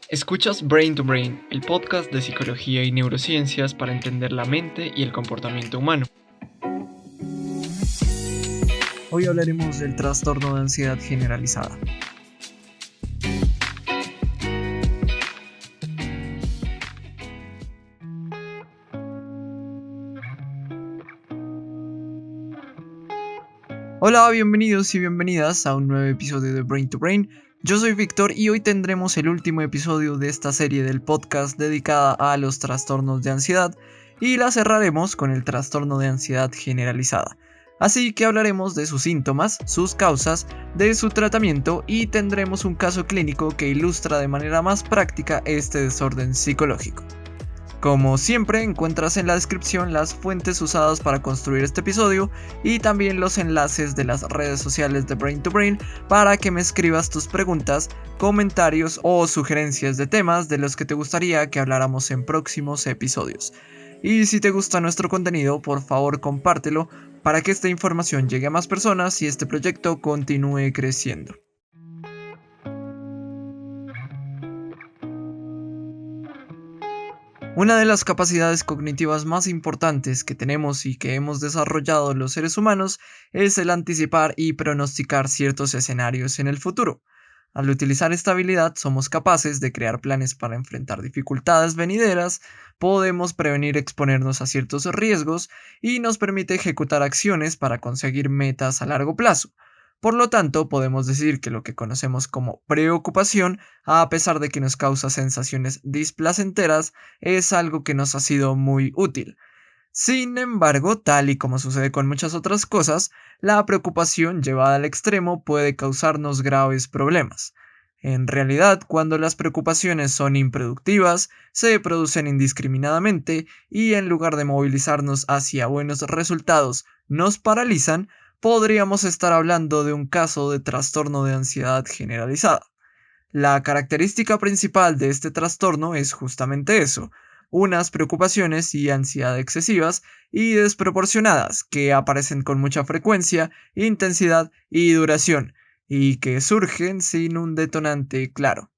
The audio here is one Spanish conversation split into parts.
Escuchas Brain to Brain, el podcast de psicología y neurociencias para entender la mente y el comportamiento humano. Hoy hablaremos del trastorno de ansiedad generalizada. Hola, bienvenidos y bienvenidas a un nuevo episodio de Brain to Brain. Yo soy Víctor y hoy tendremos el último episodio de esta serie del podcast dedicada a los trastornos de ansiedad y la cerraremos con el trastorno de ansiedad generalizada. Así que hablaremos de sus síntomas, sus causas, de su tratamiento y tendremos un caso clínico que ilustra de manera más práctica este desorden psicológico. Como siempre, encuentras en la descripción las fuentes usadas para construir este episodio y también los enlaces de las redes sociales de Brain to Brain para que me escribas tus preguntas, comentarios o sugerencias de temas de los que te gustaría que habláramos en próximos episodios. Y si te gusta nuestro contenido, por favor compártelo para que esta información llegue a más personas y este proyecto continúe creciendo. Una de las capacidades cognitivas más importantes que tenemos y que hemos desarrollado los seres humanos es el anticipar y pronosticar ciertos escenarios en el futuro. Al utilizar esta habilidad somos capaces de crear planes para enfrentar dificultades venideras, podemos prevenir exponernos a ciertos riesgos y nos permite ejecutar acciones para conseguir metas a largo plazo. Por lo tanto, podemos decir que lo que conocemos como preocupación, a pesar de que nos causa sensaciones displacenteras, es algo que nos ha sido muy útil. Sin embargo, tal y como sucede con muchas otras cosas, la preocupación llevada al extremo puede causarnos graves problemas. En realidad, cuando las preocupaciones son improductivas, se producen indiscriminadamente y en lugar de movilizarnos hacia buenos resultados, nos paralizan, podríamos estar hablando de un caso de trastorno de ansiedad generalizada. La característica principal de este trastorno es justamente eso, unas preocupaciones y ansiedad excesivas y desproporcionadas que aparecen con mucha frecuencia, intensidad y duración, y que surgen sin un detonante claro.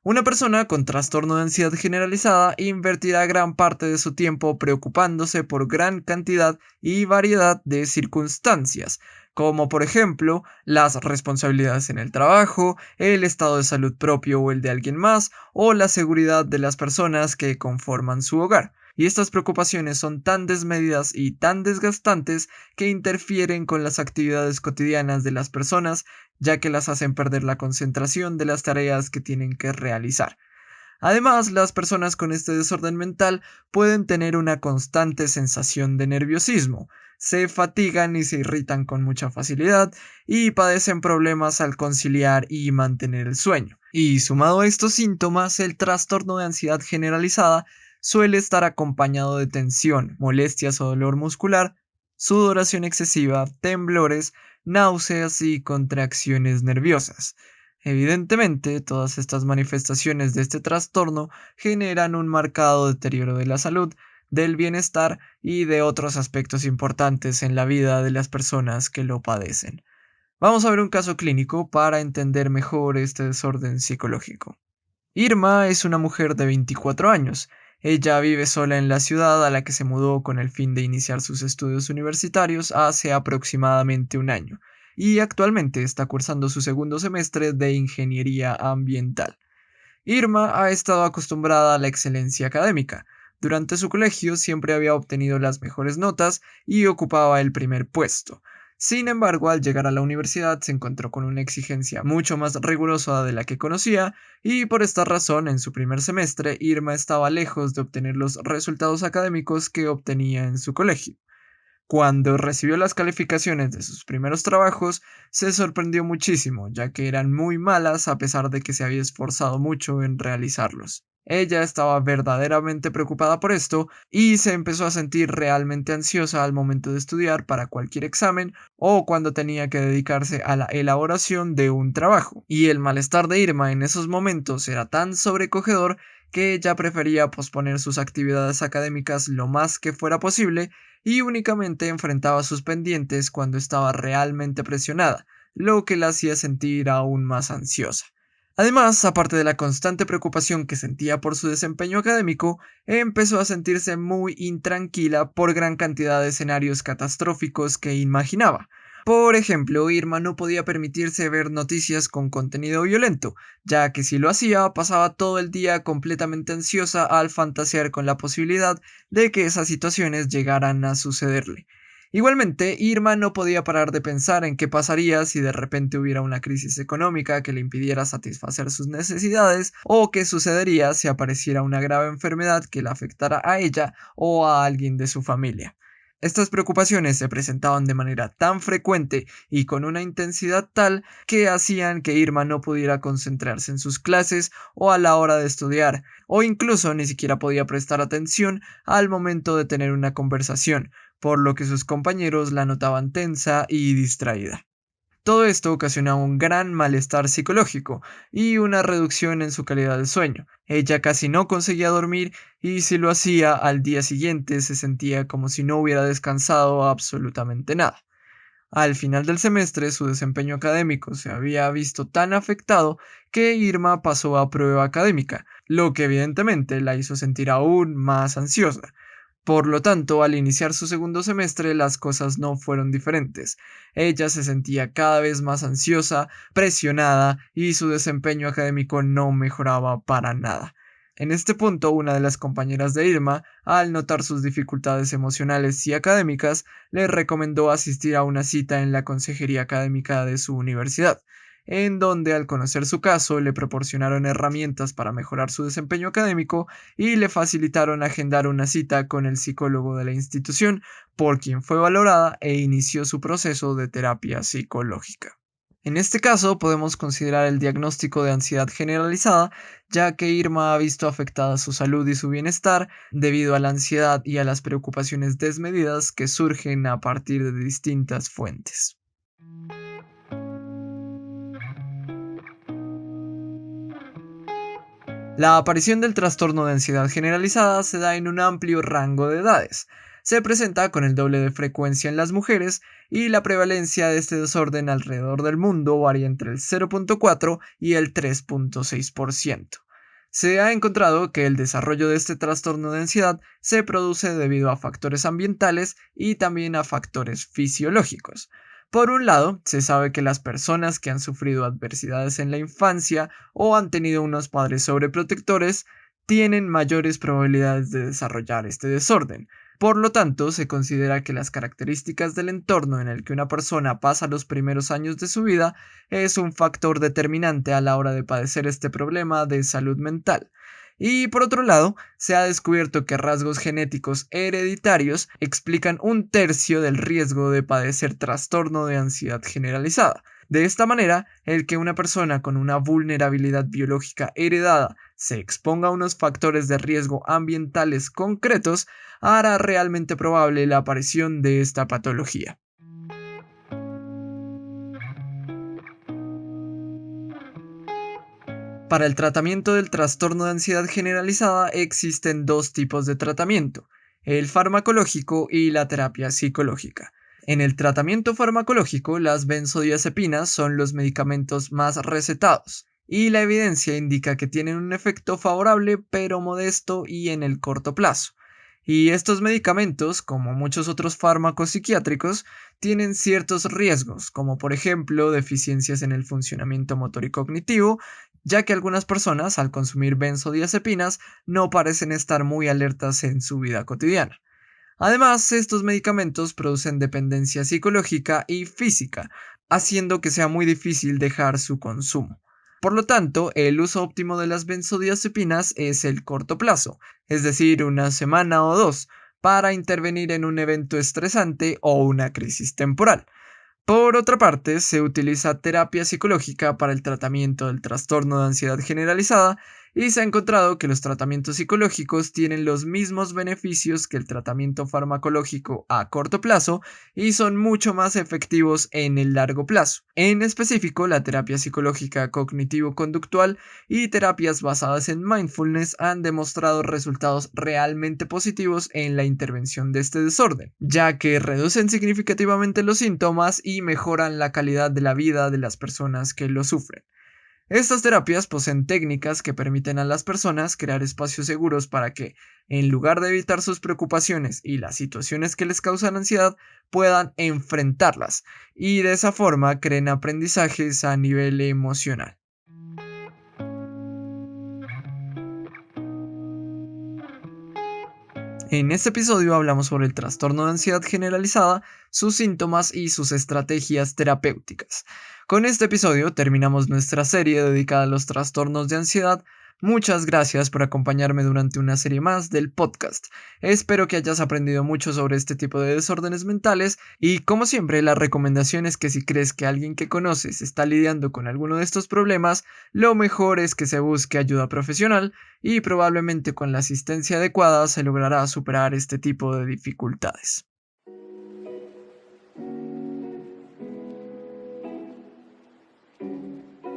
Una persona con trastorno de ansiedad generalizada invertirá gran parte de su tiempo preocupándose por gran cantidad y variedad de circunstancias, como por ejemplo las responsabilidades en el trabajo, el estado de salud propio o el de alguien más, o la seguridad de las personas que conforman su hogar. Y estas preocupaciones son tan desmedidas y tan desgastantes que interfieren con las actividades cotidianas de las personas, ya que las hacen perder la concentración de las tareas que tienen que realizar. Además, las personas con este desorden mental pueden tener una constante sensación de nerviosismo, se fatigan y se irritan con mucha facilidad y padecen problemas al conciliar y mantener el sueño. Y sumado a estos síntomas, el trastorno de ansiedad generalizada suele estar acompañado de tensión, molestias o dolor muscular, sudoración excesiva, temblores, náuseas y contracciones nerviosas. Evidentemente, todas estas manifestaciones de este trastorno generan un marcado deterioro de la salud, del bienestar y de otros aspectos importantes en la vida de las personas que lo padecen. Vamos a ver un caso clínico para entender mejor este desorden psicológico. Irma es una mujer de 24 años. Ella vive sola en la ciudad a la que se mudó con el fin de iniciar sus estudios universitarios hace aproximadamente un año, y actualmente está cursando su segundo semestre de ingeniería ambiental. Irma ha estado acostumbrada a la excelencia académica. Durante su colegio siempre había obtenido las mejores notas y ocupaba el primer puesto. Sin embargo, al llegar a la universidad se encontró con una exigencia mucho más rigurosa de la que conocía y por esta razón en su primer semestre Irma estaba lejos de obtener los resultados académicos que obtenía en su colegio. Cuando recibió las calificaciones de sus primeros trabajos, se sorprendió muchísimo, ya que eran muy malas a pesar de que se había esforzado mucho en realizarlos. Ella estaba verdaderamente preocupada por esto y se empezó a sentir realmente ansiosa al momento de estudiar para cualquier examen o cuando tenía que dedicarse a la elaboración de un trabajo. Y el malestar de Irma en esos momentos era tan sobrecogedor que ella prefería posponer sus actividades académicas lo más que fuera posible y únicamente enfrentaba sus pendientes cuando estaba realmente presionada, lo que la hacía sentir aún más ansiosa. Además, aparte de la constante preocupación que sentía por su desempeño académico, empezó a sentirse muy intranquila por gran cantidad de escenarios catastróficos que imaginaba. Por ejemplo, Irma no podía permitirse ver noticias con contenido violento, ya que si lo hacía pasaba todo el día completamente ansiosa al fantasear con la posibilidad de que esas situaciones llegaran a sucederle. Igualmente, Irma no podía parar de pensar en qué pasaría si de repente hubiera una crisis económica que le impidiera satisfacer sus necesidades, o qué sucedería si apareciera una grave enfermedad que la afectara a ella o a alguien de su familia. Estas preocupaciones se presentaban de manera tan frecuente y con una intensidad tal que hacían que Irma no pudiera concentrarse en sus clases o a la hora de estudiar, o incluso ni siquiera podía prestar atención al momento de tener una conversación, por lo que sus compañeros la notaban tensa y distraída. Todo esto ocasionaba un gran malestar psicológico y una reducción en su calidad de sueño. Ella casi no conseguía dormir y si lo hacía al día siguiente se sentía como si no hubiera descansado absolutamente nada. Al final del semestre su desempeño académico se había visto tan afectado que Irma pasó a prueba académica, lo que evidentemente la hizo sentir aún más ansiosa. Por lo tanto, al iniciar su segundo semestre las cosas no fueron diferentes. Ella se sentía cada vez más ansiosa, presionada y su desempeño académico no mejoraba para nada. En este punto, una de las compañeras de Irma, al notar sus dificultades emocionales y académicas, le recomendó asistir a una cita en la consejería académica de su universidad, en donde al conocer su caso le proporcionaron herramientas para mejorar su desempeño académico y le facilitaron agendar una cita con el psicólogo de la institución, por quien fue valorada e inició su proceso de terapia psicológica. En este caso podemos considerar el diagnóstico de ansiedad generalizada, ya que Irma ha visto afectada su salud y su bienestar debido a la ansiedad y a las preocupaciones desmedidas que surgen a partir de distintas fuentes. La aparición del trastorno de ansiedad generalizada se da en un amplio rango de edades. Se presenta con el doble de frecuencia en las mujeres y la prevalencia de este desorden alrededor del mundo varía entre el 0,4 y el 3,6%. Se ha encontrado que el desarrollo de este trastorno de ansiedad se produce debido a factores ambientales y también a factores fisiológicos. Por un lado, se sabe que las personas que han sufrido adversidades en la infancia o han tenido unos padres sobreprotectores tienen mayores probabilidades de desarrollar este desorden. Por lo tanto, se considera que las características del entorno en el que una persona pasa los primeros años de su vida es un factor determinante a la hora de padecer este problema de salud mental. Y por otro lado, se ha descubierto que rasgos genéticos hereditarios explican un tercio del riesgo de padecer trastorno de ansiedad generalizada. De esta manera, el que una persona con una vulnerabilidad biológica heredada se exponga a unos factores de riesgo ambientales concretos hará realmente probable la aparición de esta patología. Para el tratamiento del trastorno de ansiedad generalizada existen dos tipos de tratamiento, el farmacológico y la terapia psicológica. En el tratamiento farmacológico, las benzodiazepinas son los medicamentos más recetados, y la evidencia indica que tienen un efecto favorable pero modesto y en el corto plazo. Y estos medicamentos, como muchos otros fármacos psiquiátricos, tienen ciertos riesgos, como por ejemplo deficiencias en el funcionamiento motor y cognitivo, ya que algunas personas al consumir benzodiazepinas no parecen estar muy alertas en su vida cotidiana. Además, estos medicamentos producen dependencia psicológica y física, haciendo que sea muy difícil dejar su consumo. Por lo tanto, el uso óptimo de las benzodiazepinas es el corto plazo, es decir, una semana o dos, para intervenir en un evento estresante o una crisis temporal. Por otra parte, se utiliza terapia psicológica para el tratamiento del trastorno de ansiedad generalizada y se ha encontrado que los tratamientos psicológicos tienen los mismos beneficios que el tratamiento farmacológico a corto plazo y son mucho más efectivos en el largo plazo. En específico, la terapia psicológica cognitivo-conductual y terapias basadas en mindfulness han demostrado resultados realmente positivos en la intervención de este desorden, ya que reducen significativamente los síntomas y mejoran la calidad de la vida de las personas que lo sufren. Estas terapias poseen técnicas que permiten a las personas crear espacios seguros para que, en lugar de evitar sus preocupaciones y las situaciones que les causan ansiedad, puedan enfrentarlas y de esa forma creen aprendizajes a nivel emocional. En este episodio hablamos sobre el trastorno de ansiedad generalizada, sus síntomas y sus estrategias terapéuticas. Con este episodio terminamos nuestra serie dedicada a los trastornos de ansiedad. Muchas gracias por acompañarme durante una serie más del podcast. Espero que hayas aprendido mucho sobre este tipo de desórdenes mentales y, como siempre, la recomendación es que si crees que alguien que conoces está lidiando con alguno de estos problemas, lo mejor es que se busque ayuda profesional y probablemente con la asistencia adecuada se logrará superar este tipo de dificultades.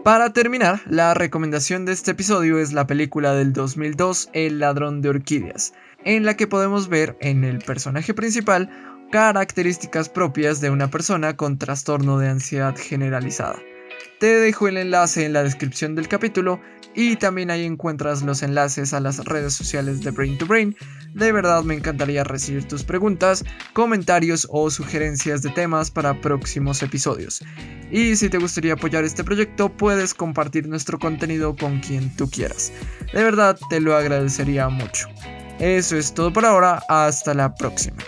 Para terminar, la recomendación de este episodio es la película del 2002 El ladrón de orquídeas, en la que podemos ver en el personaje principal características propias de una persona con trastorno de ansiedad generalizada. Te dejo el enlace en la descripción del capítulo y también ahí encuentras los enlaces a las redes sociales de Brain to Brain. De verdad me encantaría recibir tus preguntas, comentarios o sugerencias de temas para próximos episodios. Y si te gustaría apoyar este proyecto, puedes compartir nuestro contenido con quien tú quieras. De verdad te lo agradecería mucho. Eso es todo por ahora, hasta la próxima.